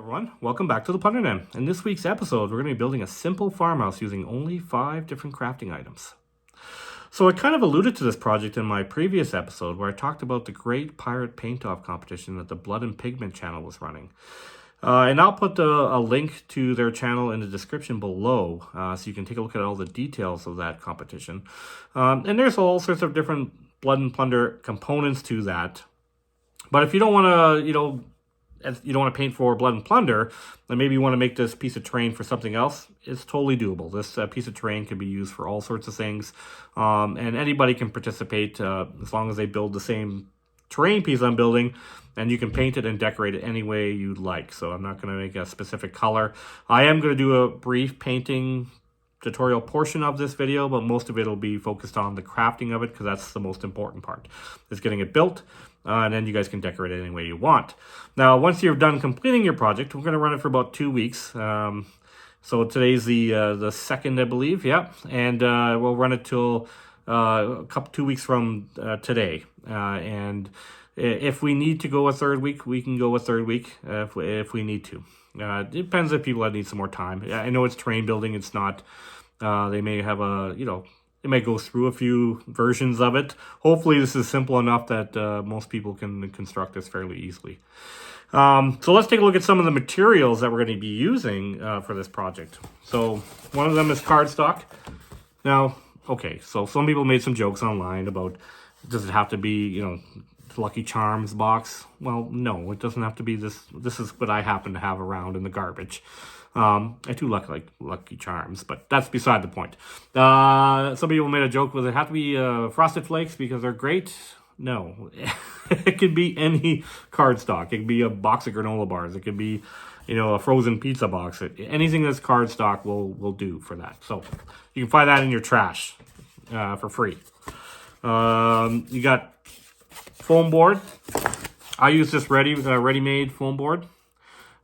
everyone, welcome back to the Plunder Den. In this week's episode, we're going to be building a simple farmhouse using only 5 different crafting items. So I kind of alluded to this project in my previous episode where I talked about the great pirate paint-off competition that the Blood and Pigment channel was running. And I'll put a link to their channel in the description below so you can take a look at all the details of that competition. And there's all sorts of different Blood and Plunder components to that. But if you don't want to, if you don't want to paint for Blood and Plunder, then maybe you want to make this piece of terrain for something else, it's totally doable. This piece of terrain can be used for all sorts of things, and anybody can participate as long as they build the same terrain piece I'm building, and you can paint it and decorate it any way you'd like. So I'm not going to make a specific color. I am going to do a brief painting tutorial portion of this video, but most of it will be focused on the crafting of it because that's the most important part, is getting it built. And then you guys can decorate it any way you want. Now, once you're done completing your project, we're going to run it for about 2 weeks. So today's the 2nd, I believe. Yeah, and we'll run it till 2 weeks from today. And if we need to go a 3rd week, we can go a 3rd week if we need to. It depends if people need some more time. I know it's terrain building. It's not. They may have a It may go through a few versions of it. Hopefully this is simple enough that most people can construct this fairly easily. So let's take a look at some of the materials that we're going to be using for this project. So one of them is cardstock. Now, okay, so some people made some jokes online about, does it have to be, Lucky Charms box? Well, no, it doesn't have to be this. This is what I happen to have around in the garbage. I do like Lucky Charms, but that's beside the point. Some people made a joke, does it have to be Frosted Flakes because they're great? No. It could be any cardstock. It could be a box of granola bars. It could be, a frozen pizza box. Anything that's cardstock will do for that. So you can find that in your trash for free. You got foam board. I use this ready-made foam board.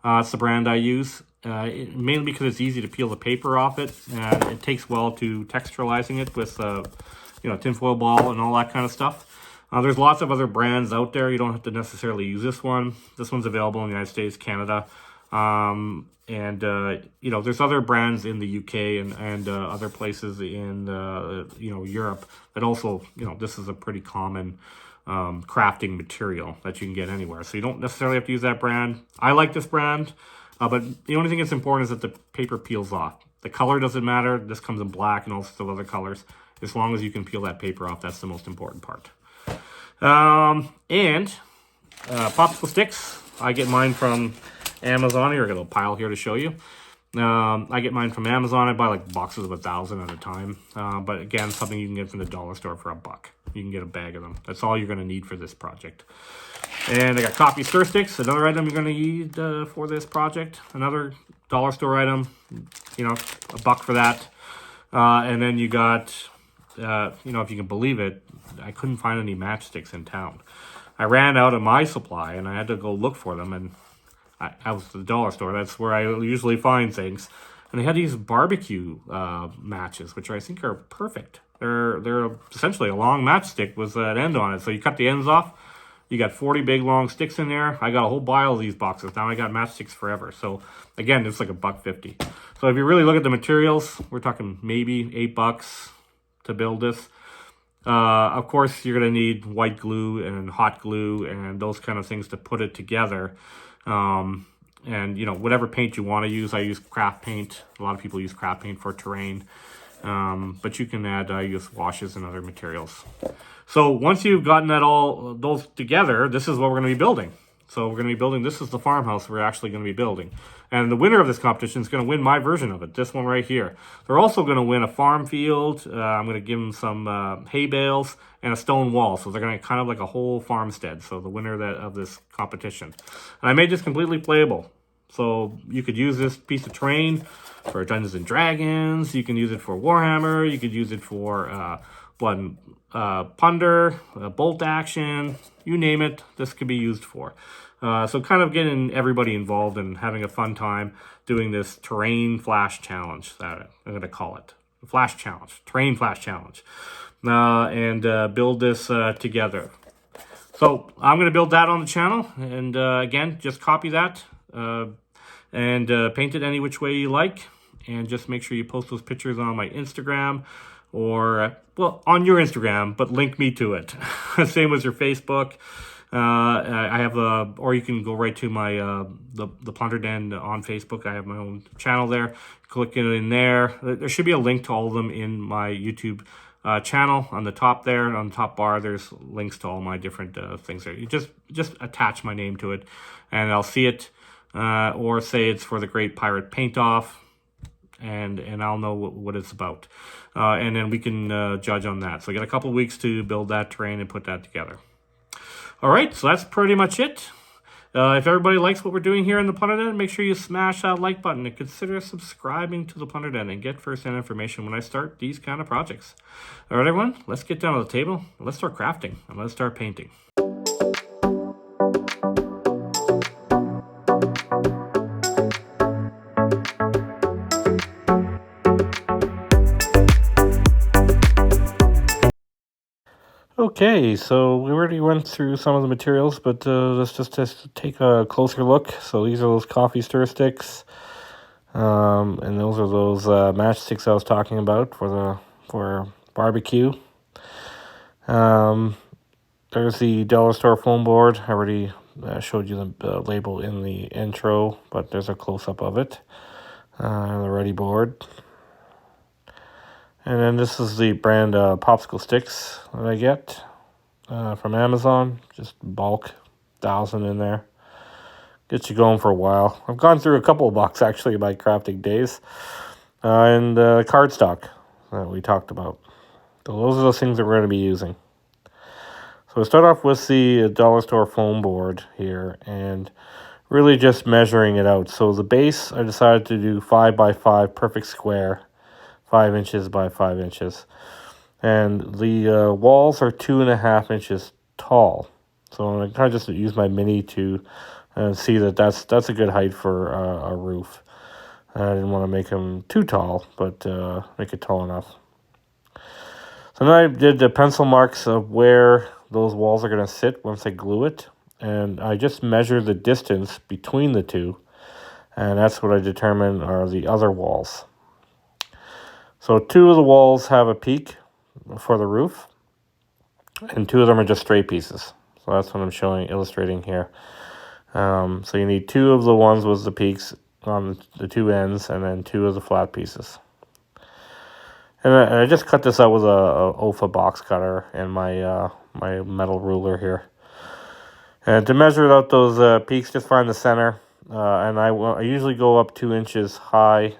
It's the brand I use. Mainly because it's easy to peel the paper off it, and it takes well to texturalizing it with, tinfoil ball and all that kind of stuff. There's lots of other brands out there. You don't have to necessarily use this one. This one's available in the United States, Canada, there's other brands in the UK and other places in Europe that also, this is a pretty common crafting material that you can get anywhere. So you don't necessarily have to use that brand. I like this brand. But the only thing that's important is that the paper peels off. The color doesn't matter. This comes in black and all sorts of other colors. As long as you can peel that paper off, that's the most important part. Popsicle sticks. I get mine from Amazon. Here, I got a little pile here to show you. I get mine from Amazon. I buy boxes of 1,000 at a time. But again, something you can get from the dollar store for $1. You can get a bag of them. That's all you're going to need for this project. And I got coffee stir sticks, another item you're going to need for this project. Another dollar store item, $1 for that. And then you got, if you can believe it, I couldn't find any matchsticks in town. I ran out of my supply and I had to go look for them. And I was at the dollar store. That's where I usually find things. And they had these barbecue matches, which I think are perfect. They're essentially a long matchstick with an end on it. So you cut the ends off. You got 40 big long sticks in there. I got a whole pile of these boxes. Now I got matchsticks forever. So again, it's like $1.50. So if you really look at the materials, we're talking maybe $8 to build this. Of course, you're going to need white glue and hot glue and those kind of things to put it together. And whatever paint you want to use. I use craft paint. A lot of people use craft paint for terrain. But you can add, I use washes and other materials. So once you've gotten those together, this is what we're going to be building. So we're going to be building, this is the farmhouse we're actually going to be building. And the winner of this competition is going to win my version of it, this one right here. They're also going to win a farm field. I'm going to give them some hay bales and a stone wall. So they're going to kind of like a whole farmstead. So the winner of this competition. And I made this completely playable. So you could use this piece of terrain for Dungeons and Dragons. You can use it for Warhammer. You could use it for Blood Plunder, bolt action, you name it, this could be used for. So kind of getting everybody involved and having a fun time doing this terrain flash challenge, that I'm going to call it. Flash challenge, terrain flash challenge. And build this together. So I'm going to build that on the channel. And again, just copy that. and paint it any which way you like. And just make sure you post those pictures on my Instagram or, well, on your Instagram, but link me to it. Same as your Facebook. I have or you can go right to my the Plunder Den on Facebook. I have my own channel there. Click it in there. There should be a link to all of them in my YouTube channel on the top there. And on the top bar, there's links to all my different things there. You just attach my name to it, and I'll see it. Or say it's for the Great Pirate Paint Off, and I'll know what it's about. And then we can judge on that. So I got a couple of weeks to build that terrain and put that together. All right, so that's pretty much it. If everybody likes what we're doing here in the Plunder Den, make sure you smash that like button and consider subscribing to the Plunder Den and get first-hand information when I start these kind of projects. All right, everyone, let's get down to the table. Let's start crafting and let's start painting. Okay, so we already went through some of the materials, but let's just take a closer look. So these are those coffee stir sticks, and those are those matchsticks I was talking about for barbecue. There's the dollar store foam board. I already showed you the label in the intro, but there's a close-up of it. The ready board. And then this is the brand popsicle sticks that I get from Amazon. Just bulk, 1,000 in there. Gets you going for a while. I've gone through a couple of bucks actually in my crafting days. And cardstock that we talked about. So those are the things that we're going to be using. So we start off with the dollar store foam board here and really just measuring it out. So the base, I decided to do 5 by 5 perfect square. 5 inches by 5 inches, and the walls are 2.5 inches tall. So I'm gonna kind of just use my mini to see that's a good height for a roof. I didn't want to make them too tall, but make it tall enough. So then I did the pencil marks of where those walls are gonna sit once I glue it, and I just measure the distance between the two, and that's what I determine are the other walls. So 2 of the walls have a peak for the roof, and 2 of them are just straight pieces. So that's what I'm illustrating here. So you need 2 of the ones with the peaks on the 2 ends, and then 2 of the flat pieces. And I just cut this out with a OFA box cutter and my my metal ruler here. And to measure out those peaks, just find the center. And I usually go up 2 inches high.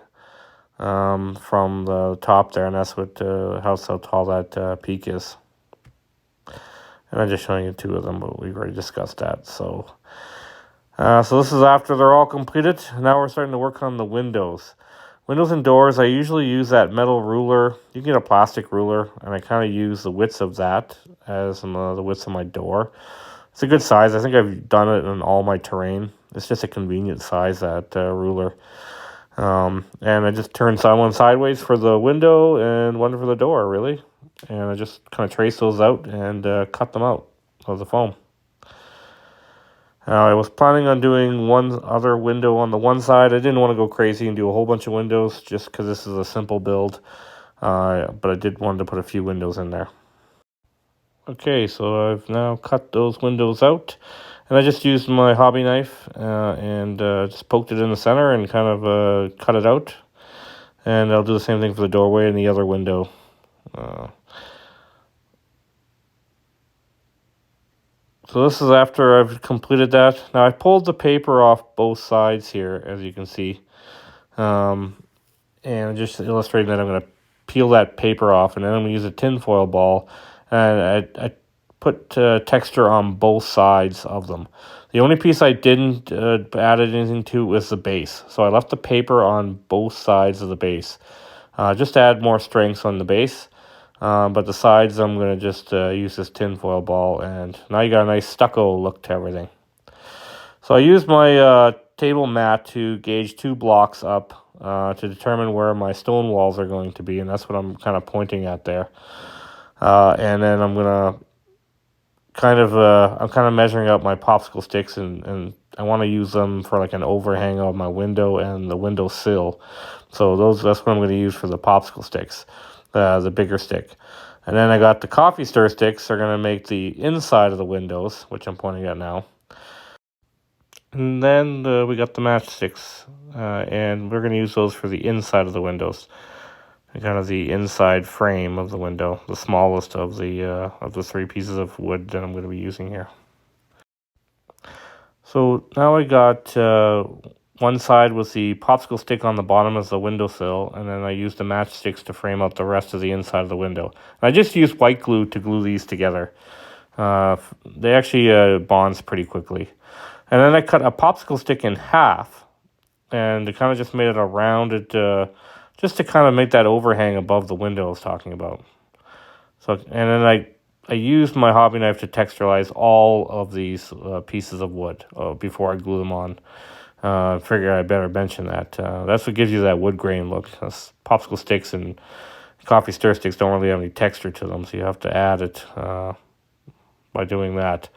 From the top there, and that's what how tall that peak is. And I'm just showing you 2 of them, but we've already discussed that. So this is after they're all completed. Now we're starting to work on the windows. Windows and doors, I usually use that metal ruler. You can get a plastic ruler, and I kind of use the widths of that as the widths of my door. It's a good size. I think I've done it in all my terrain. It's just a convenient size, that ruler. And I just turn one sideways for the window and one for the door, really. And I just kind of trace those out and cut them out of the foam. I was planning on doing one other window on the one side. I didn't want to go crazy and do a whole bunch of windows just because this is a simple build. But I did want to put a few windows in there. Okay, so I've now cut those windows out. And I just used my hobby knife and just poked it in the center and kind of cut it out. And I'll do the same thing for the doorway and the other window. So this is after I've completed that. Now I pulled the paper off both sides here, as you can see. And just illustrating that I'm going to peel that paper off, and then I'm going to use a tinfoil ball. And I put texture on both sides of them. The only piece I didn't add anything to was the base. So I left the paper on both sides of the base. Just to add more strength on the base. But the sides, I'm going to just use this tinfoil ball, and now you got a nice stucco look to everything. So I used my table mat to gauge 2 blocks up to determine where my stone walls are going to be, and that's what I'm kind of pointing at there. And then I'm going to I'm kind of measuring out my popsicle sticks and I want to use them for like an overhang of my window and the window sill. So that's what I'm going to use for the popsicle sticks, the bigger stick. And then I got the coffee stir sticks. They're going to make the inside of the windows, which I'm pointing at now. And then we got the matchsticks, and we're going to use those for the inside of the windows, kind of the inside frame of the window, the smallest of the 3 pieces of wood that I'm going to be using here. So now I got one side with the popsicle stick on the bottom as the windowsill, and then I used the matchsticks to frame out the rest of the inside of the window. And I just used white glue to glue these together. They actually bonds pretty quickly. And then I cut a popsicle stick in half, and it kind of just made it a rounded, just to kind of make that overhang above the window I was talking about. So, and then I used my hobby knife to texturize all of these pieces of wood before I glue them on. Figure I better mention that. That's what gives you that wood grain look. Popsicle sticks and coffee stir sticks don't really have any texture to them, so you have to add it by doing that.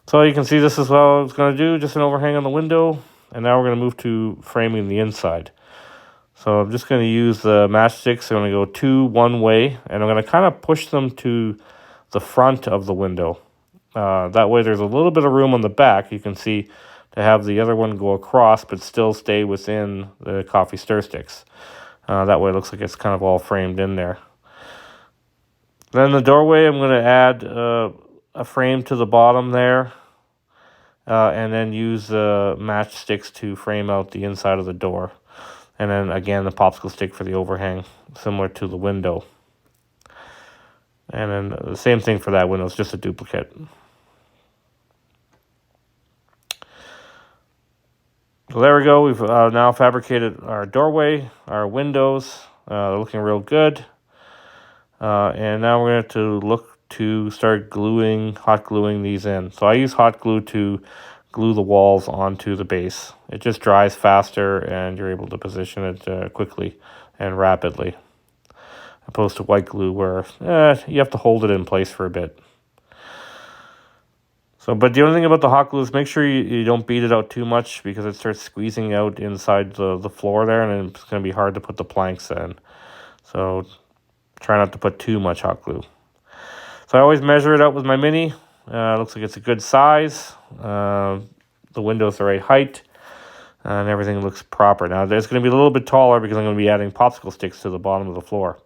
So you can see this is what I was going to do, just an overhang on the window. And now we're going to move to framing the inside. So I'm just going to use the matchsticks. I'm going to go 2 one way, and I'm going to kind of push them to the front of the window. That way there's a little bit of room on the back, you can see, to have the other one go across but still stay within the coffee stir sticks. That way it looks like it's kind of all framed in there. Then the doorway, I'm going to add a frame to the bottom there, and then use matchsticks to frame out the inside of the door. And then again, the popsicle stick for the overhang, similar to the window. And then the same thing for that window, it's just a duplicate. So there we go, we've now fabricated our doorway, our windows, they're looking real good. And now we're going to look to start hot gluing these in. So I use hot glue to glue the walls onto the base. It just dries faster and you're able to position it quickly and rapidly, opposed to white glue where you have to hold it in place for a bit. So, but the only thing about the hot glue is make sure you don't beat it out too much, because it starts squeezing out inside the floor there, and it's going to be hard to put the planks in. So try not to put too much hot glue. So I always measure it out with my Mini. Looks like it's a good size. The window's the right height, and everything looks proper. Now, it's going to be a little bit taller because I'm going to be adding popsicle sticks to the bottom of the floor.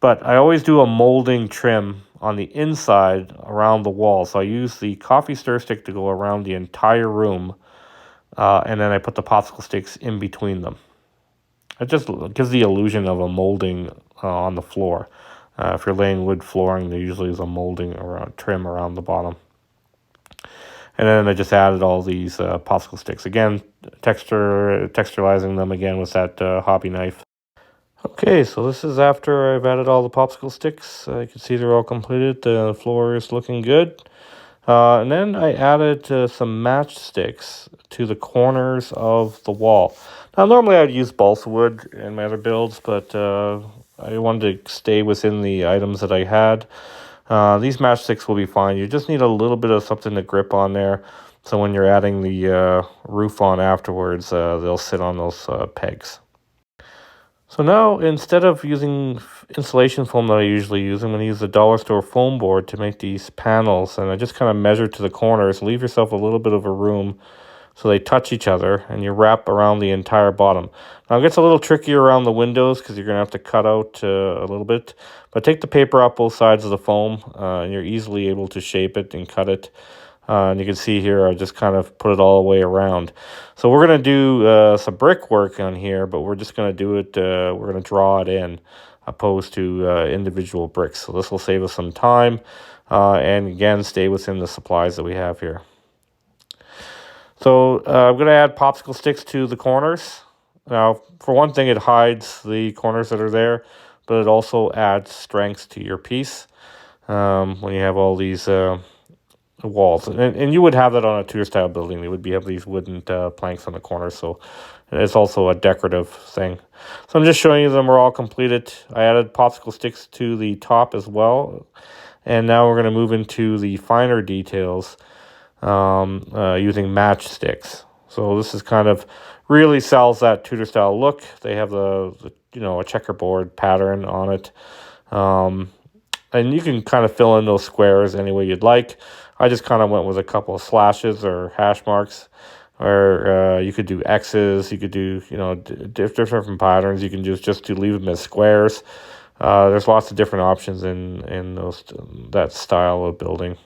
But I always do a molding trim on the inside around the wall. So I use the coffee stir stick to go around the entire room, and then I put the popsicle sticks in between them. It just gives the illusion of a molding on the floor. If you're laying wood flooring, there usually is a molding trim around the bottom. And then I just added all these popsicle sticks. Again, texturizing them again with that hobby knife. Okay, so this is after I've added all the popsicle sticks. You can see they're all completed. The floor is looking good. And then I added some matchsticks to the corners of the wall. Now, normally I would use balsa wood in my other builds, but I wanted to stay within the items that I had. These matchsticks will be fine. You just need a little bit of something to grip on there, so when you're adding the roof on afterwards, they'll sit on those pegs. So now, instead of using insulation foam that I usually use, I'm going to use the dollar store foam board to make these panels. And I just kind of measure to the corners, leave yourself a little bit of a room so they touch each other, and you wrap around the entire bottom. Now, it gets a little trickier around the windows because you're going to have to cut out a little bit. But take the paper off both sides of the foam, and you're easily able to shape it and cut it. And you can see here, I just kind of put it all the way around. So we're going to do some brickwork on here, but we're just going to do it, we're going to draw it in, opposed to individual bricks. So this will save us some time, and again, stay within the supplies that we have here. So I'm going to add popsicle sticks to the corners. Now, for one thing, it hides the corners that are there, but it also adds strength to your piece when you have all these walls. And you would have that on a Tudor style building. They would have these wooden planks on the corner, so it's also a decorative thing. So I'm just showing you them are all completed. I added popsicle sticks to the top as well, and now we're going to move into the finer details. using matchsticks. So this is kind of really sells that Tudor style look. They have the a checkerboard pattern on it. And you can kind of fill in those squares any way you'd like. I just kind of went with a couple of slashes or hash marks, or you could do X's. You could do different patterns. You can just to leave them as squares. There's lots of different options in that style of building.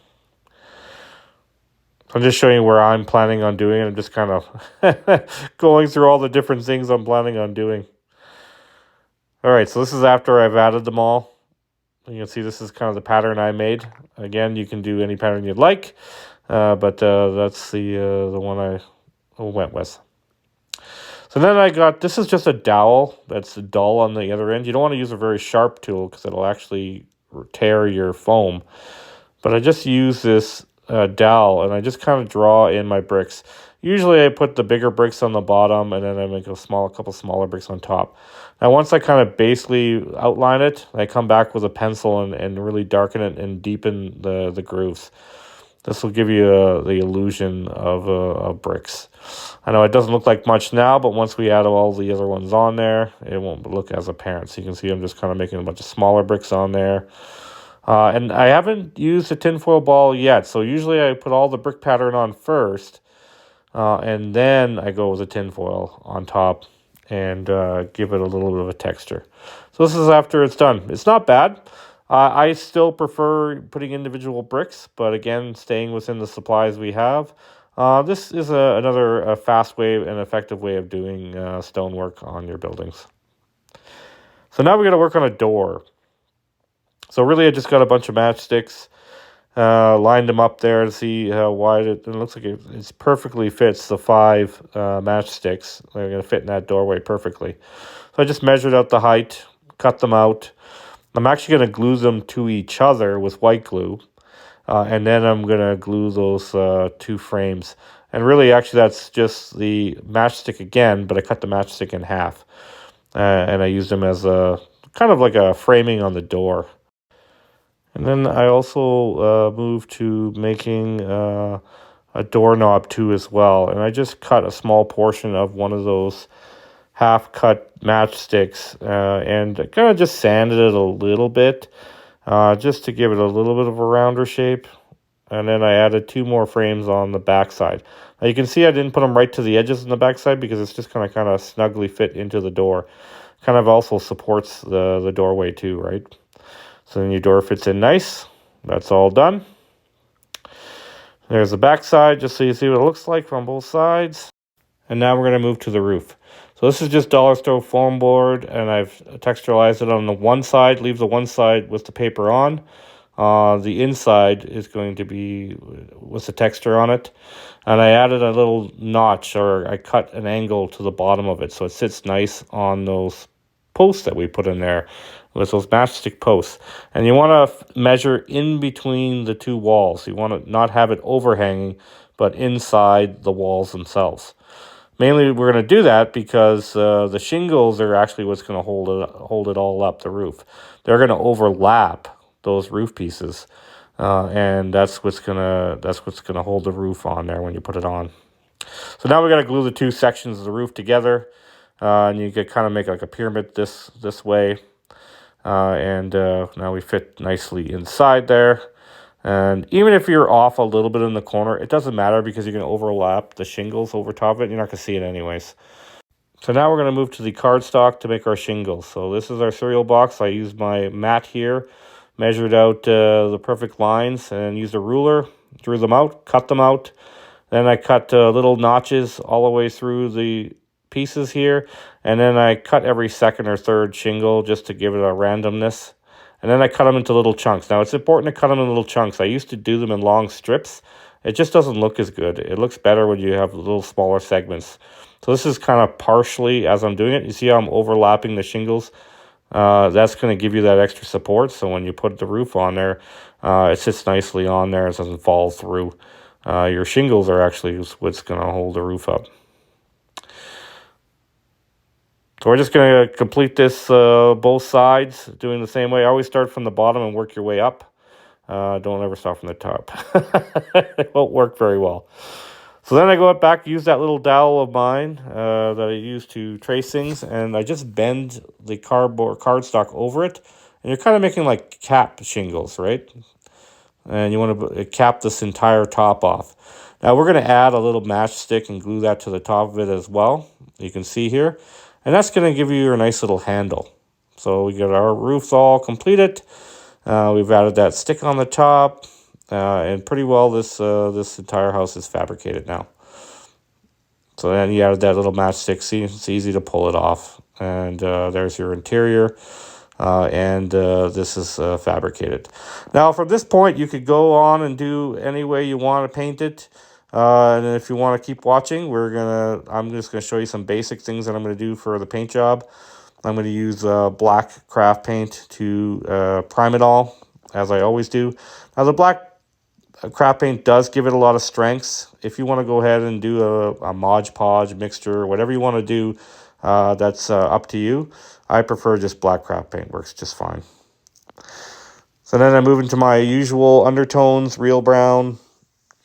I'm just showing you where I'm planning on doing it. I'm just kind of going through all the different things I'm planning on doing. All right, so this is after I've added them all. You can see this is kind of the pattern I made. Again, you can do any pattern you'd like, but that's the one I went with. So then I got, this is just a dowel that's dull on the other end. You don't want to use a very sharp tool because it'll actually tear your foam. But I just use this dowel and I just kind of draw in my bricks. Usually I put the bigger bricks on the bottom and then I make a couple smaller bricks on top. Now once I kind of basically outline it, I come back with a pencil and really darken it and deepen the grooves. This will give you the illusion of bricks. I know it doesn't look like much now, but once we add all the other ones on there, it won't look as apparent. So you can see I'm just kind of making a bunch of smaller bricks on there. And I haven't used a tinfoil ball yet. So usually I put all the brick pattern on first, and then I go with the tinfoil on top and give it a little bit of a texture. So this is after it's done. It's not bad. I still prefer putting individual bricks, but again, staying within the supplies we have. This is another fast way and effective way of doing stonework on your buildings. So now we're going to work on a door. So really I just got a bunch of matchsticks, lined them up there to see how wide it looks like it perfectly fits the 5 matchsticks. They're going to fit in that doorway perfectly. So I just measured out the height, cut them out. I'm actually going to glue them to each other with white glue, and then I'm going to glue those 2 frames. And really, actually, that's just the matchstick again, but I cut the matchstick in half, and I used them as a kind of like a framing on the door. And then I also moved to making a doorknob too as well, and I just cut a small portion of one of those half-cut matchsticks and kind of just sanded it a little bit just to give it a little bit of a rounder shape. And then I added 2 more frames on the backside. Now you can see I didn't put them right to the edges on the backside because it's just kind of snugly fit into the door. Kind of also supports the doorway too, right? So then your door fits in nice. That's all done. There's the backside just so you see what it looks like from both sides. And now we're going to move to the roof. So this is just dollar store foam board, and I've texturized it on the one side. Leave the one side with the paper on. The inside is going to be with the texture on it. And I added a little notch, or I cut an angle to the bottom of it so it sits nice on those posts that we put in there with those matchstick posts. And you want to measure in between the 2 walls. You want to not have it overhanging, but inside the walls themselves. Mainly, we're going to do that because the shingles are actually what's going to hold it all up, the roof. They're going to overlap those roof pieces, and that's what's going to hold the roof on there when you put it on. So now we're going to glue the 2 sections of the roof together, and you can kind of make like a pyramid this way, and now we fit nicely inside there. And even if you're off a little bit in the corner, it doesn't matter because you can overlap the shingles over top of it. You're not going to see it anyways. So now we're going to move to the cardstock to make our shingles. So this is our cereal box. I used my mat here, measured out the perfect lines, and used a ruler, drew them out, cut them out. Then I cut little notches all the way through the pieces here. And then I cut every second or third shingle just to give it a randomness. And then I cut them into little chunks. Now, it's important to cut them in little chunks. I used to do them in long strips. It just doesn't look as good. It looks better when you have little smaller segments. So this is kind of partially as I'm doing it. You see how I'm overlapping the shingles? That's going to give you that extra support. So when you put the roof on there, it sits nicely on there. It doesn't fall through. Your shingles are actually what's going to hold the roof up. So we're just going to complete this both sides, doing the same way. I always start from the bottom and work your way up. Don't ever start from the top. It won't work very well. So then I go back, use that little dowel of mine that I use to trace things, and I just bend the cardstock over it. And you're kind of making like cap shingles, right? And you want to cap this entire top off. Now we're going to add a little matchstick and glue that to the top of it as well. You can see here. And that's going to give you your nice little handle. So we got our roofs all completed. We've added that stick on the top. And pretty well this entire house is fabricated now. So then you added that little matchstick. See, it's easy to pull it off. And there's your interior. And this is fabricated. Now from this point you could go on and do any way you want to paint it. And if you want to keep watching, I'm just going to show you some basic things that I'm going to do for the paint job. I'm going to use black craft paint to prime it all, as I always do. Now the black craft paint does give it a lot of strengths. If you want to go ahead and do a Mod Podge mixture, whatever you want to do, that's up to you. I prefer just black craft paint, works just fine. So then I move into my usual undertones, real brown.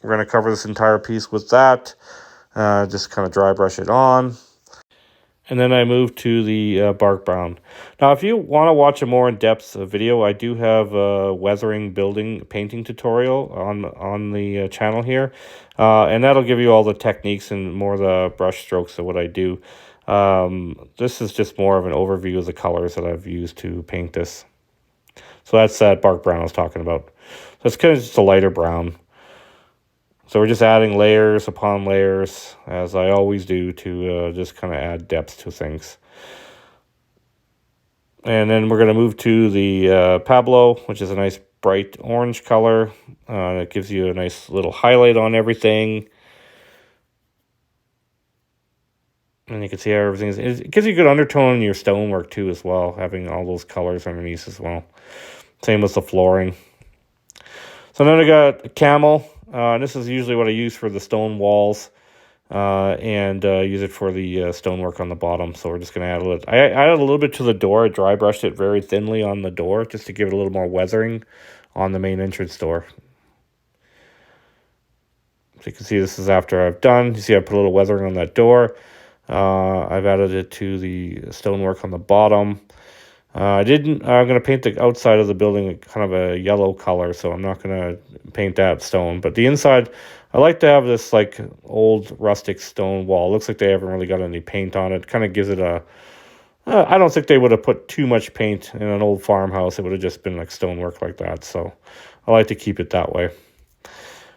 We're going to cover this entire piece with that. Just kind of dry brush it on. And then I move to the bark brown. Now, if you want to watch a more in-depth video, I do have a weathering building painting tutorial on the channel here. And that'll give you all the techniques and more the brush strokes of what I do. This is just more of an overview of the colors that I've used to paint this. So that's that bark brown I was talking about. So it's kind of just a lighter brown. So we're just adding layers upon layers, as I always do, to just kind of add depth to things. And then we're going to move to the Pablo, which is a nice bright orange color. It gives you a nice little highlight on everything. And you can see how it gives you a good undertone in your stonework too as well, having all those colors underneath as well. Same with the flooring. So then I got camel. This is usually what I use for the stone walls, and use it for the stonework on the bottom. So we're just going to add a little. I added a little bit to the door. I dry brushed it very thinly on the door just to give it a little more weathering on the main entrance door. So you can see this is after I've done. You see I put a little weathering on that door. I've added it to the stonework on the bottom. I'm going to paint the outside of the building kind of a yellow color, so I'm not going to paint that stone. But the inside, I like to have this like old rustic stone wall. It looks like they haven't really got any paint on it. Kind of gives it a... I don't think they would have put too much paint in an old farmhouse. It would have just been like stonework like that. So I like to keep it that way.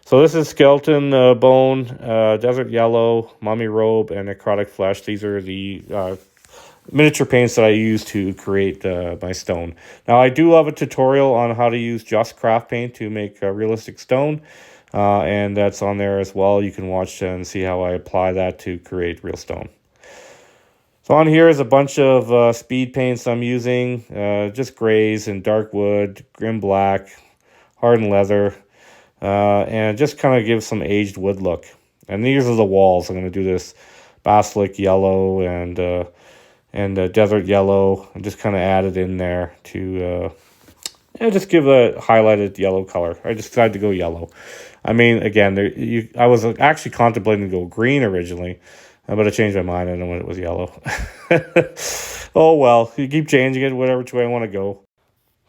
So this is skeleton bone, desert yellow, mummy robe, and necrotic flesh. These are the... miniature paints that I use to create my stone. Now, I do have a tutorial on how to use just craft paint to make a realistic stone, and that's on there as well. You can watch and see how I apply that to create real stone. So on here is a bunch of speed paints I'm using, just grays and dark wood, grim black, hardened leather, and just kind of give some aged wood look. And these are the walls. I'm going to do this basilic yellow and desert yellow, and just kind of add it in there to just give a highlighted yellow color. I just decided to go yellow. I mean, again, I was actually contemplating to go green originally, but I changed my mind. I know when it was yellow. Oh well, you keep changing it whatever way I want to go.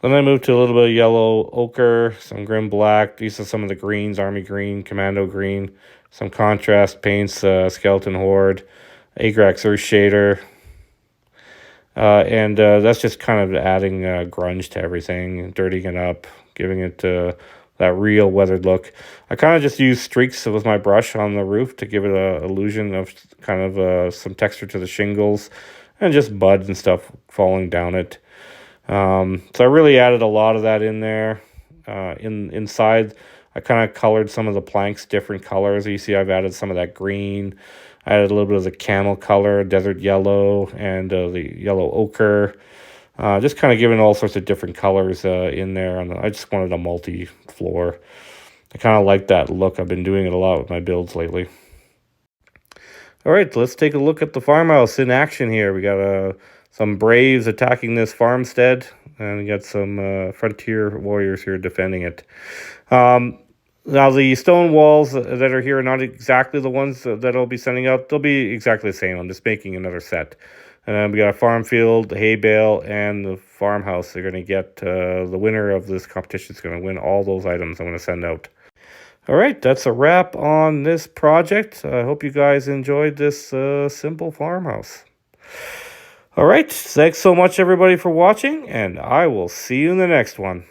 Then I moved to a little bit of yellow ochre, some grim black. These are some of the greens: army green, commando green, some contrast paints, skeleton horde, Agrax earth shader. And that's just kind of adding grunge to everything, dirtying it up, giving it that real weathered look. I kind of just use streaks with my brush on the roof to give it an illusion of kind of some texture to the shingles and just mud and stuff falling down it. So I really added a lot of that in there. Inside, I kind of colored some of the planks different colors. You see I've added some of that green. I added a little bit of the camel color, desert yellow, and the yellow ochre. Just kind of giving all sorts of different colors in there. And I just wanted a multi-floor. I kind of like that look. I've been doing it a lot with my builds lately. All right, let's take a look at the farmhouse in action here. We got some braves attacking this farmstead. and we got some frontier warriors here defending it. Now, the stone walls that are here are not exactly the ones that I'll be sending out. They'll be exactly the same. I'm just making another set. And then we got a farm field, the hay bale, and the farmhouse. They're going to get the winner of this competition is going to win all those items I'm going to send out. All right, that's a wrap on this project. I hope you guys enjoyed this simple farmhouse. All right, thanks so much, everybody, for watching, and I will see you in the next one.